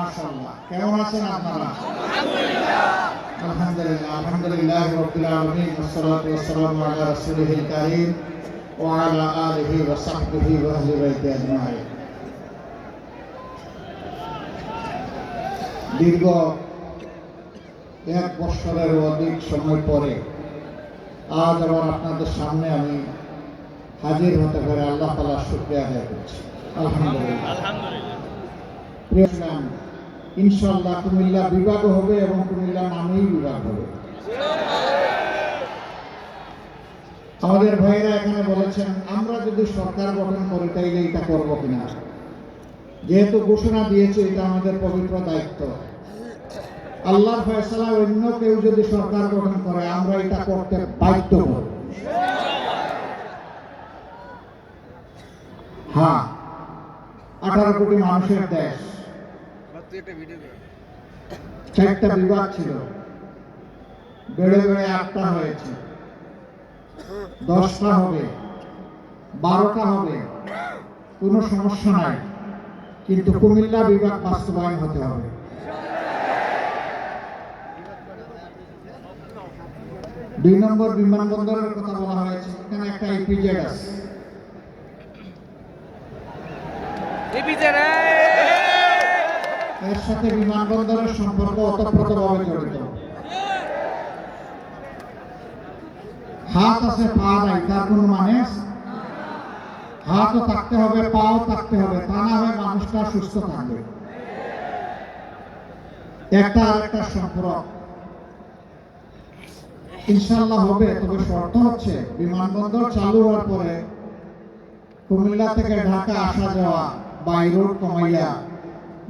মাশাআল্লাহ। কেমন আছেন আপনারা? আলহামদুলিল্লাহ, আলহামদুলিল্লাহ রাব্বিল আলামিন, ওয়াসসালাতু ওয়াসসালামু আলা রাসূলিল কারীম ওয়া আলা আলিহি ওয়া সাহবিহি ওয়া আহলি বাইতি আজমাইন। দীর্ঘ 1 বছরের অধিক সময় পরে আজ আবার আপনাদের সামনে আমি হাজির হতে পেরে আল্লাহ তাআলার শুকরিয়া আদায় করছি। আলহামদুলিল্লাহ। ইনশাআল্লাহ কুমিল্লা বিভাগ হবে এবং কুমিল্লা নামেই বিভাগ হবে। আমাদের ভাইরা এখানে বলেছেন আমরা যদি সরকার গঠন করি তাইলে এটা করব কিনা। যেহেতু ঘোষণা দিয়েছে এটা আমাদের পবিত্র দায়িত্ব। আল্লাহর ফয়সালা অন্য কেউ যদি সরকার গঠন করে আমরা এটা করতে বাধ্য হব। হ্যাঁ, 18 কোটি মানুষের দেশ, 4টা বিভাগ ছিল, বেড়ে বেড়ে 8টা হয়েছে, 10টা হবে, 12টা হবে, কোনো সমস্যা নাই, কিন্তু কুমিল্লা বিভাগ বাস্তবায়ন হতে হবে। দুই নম্বর বিমানবন্দরের কথা বলা হয়েছে, এখানে একটা ইপিজেড আছে। এর সাথে বিমানবন্দরের সম্পর্ক ওতপ্রোতভাবে জড়িত। হাত আছে পা নাই, তার কোনো মানে? হাতও থাকতে হবে, পাও থাকতে হবে, তা না হয় মানুষটা সুস্থ থাকবে। একটা আর একটা সম্পর্ক ইনশাআল্লাহ হবে, তবে শর্ত হচ্ছে বিমানবন্দর চালু হওয়ার পরে কুমিল্লা থেকে ঢাকা আসা যাওয়া বাই রোড কমাইয়া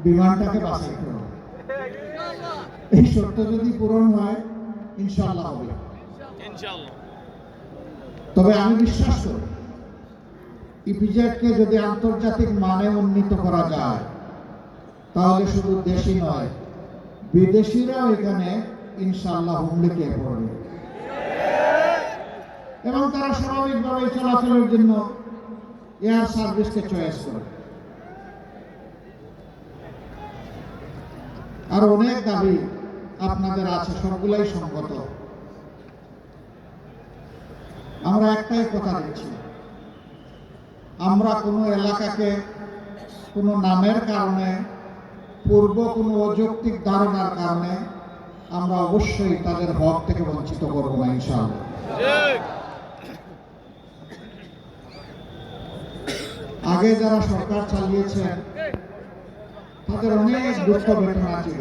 বিমানটাকে বাঁচাইতে হবে। এই শর্ত যদি পূরণ হয় ইনশাআল্লাহ হবে। তবে আমি বিশ্বাস করি ইপিজেডকে যদি আন্তর্জাতিক মানে উন্নীত করা যায় তাহলে শুধু দেশি নয় বিদেশিরাও এখানে ইনশাআল্লাহ হুমড়িকে পড়বে এবং তারা স্বাভাবিকভাবে চলাচলের জন্য এয়ার সার্ভিসকে চয়েস করবে। আর অনেক দাবি আপনাদের আছে, সবগুলাই সঙ্গত। আমরা একটাই কথা দিচ্ছি, আমরা কোনো এলাকাকে কোনো নামের কারণে, পূর্ব কোনো অযৌক্তিক ধারণার কারণে আমরা অবশ্যই তাদের হক থেকে বঞ্চিত করব না ইনশাআল্লাহ। আগে যারা সরকার চালিয়েছেন তাদের অনেক দুঃখ বেদনা ছিল।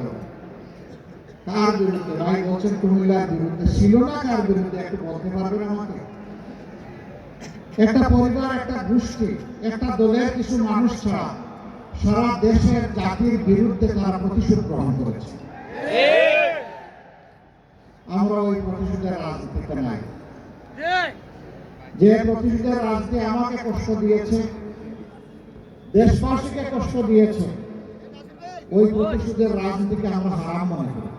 কার বিরুদ্ধে? ভাই বলছেন কুমিল্লার বিরুদ্ধে ছিল না, কার বিরুদ্ধে একটু বলতে পারবেন আমাকে? একটা পরিবার, একটা গোষ্ঠী, একটা দলের কিছু মানুষ ছাড়া সারা দেশের জাতির বিরুদ্ধে তারা প্রতিশোধ গ্রহণ করেছে। আমরা ওই প্রতিশোধের রাজনীতিতে নাই। যে প্রতিশোধের রাজনীতি আমাকে কষ্ট দিয়েছে, দেশবাসীকে কষ্ট দিয়েছে, ওই প্রতিশোধের রাজনীতিকে আমরা হারাম মনে করি।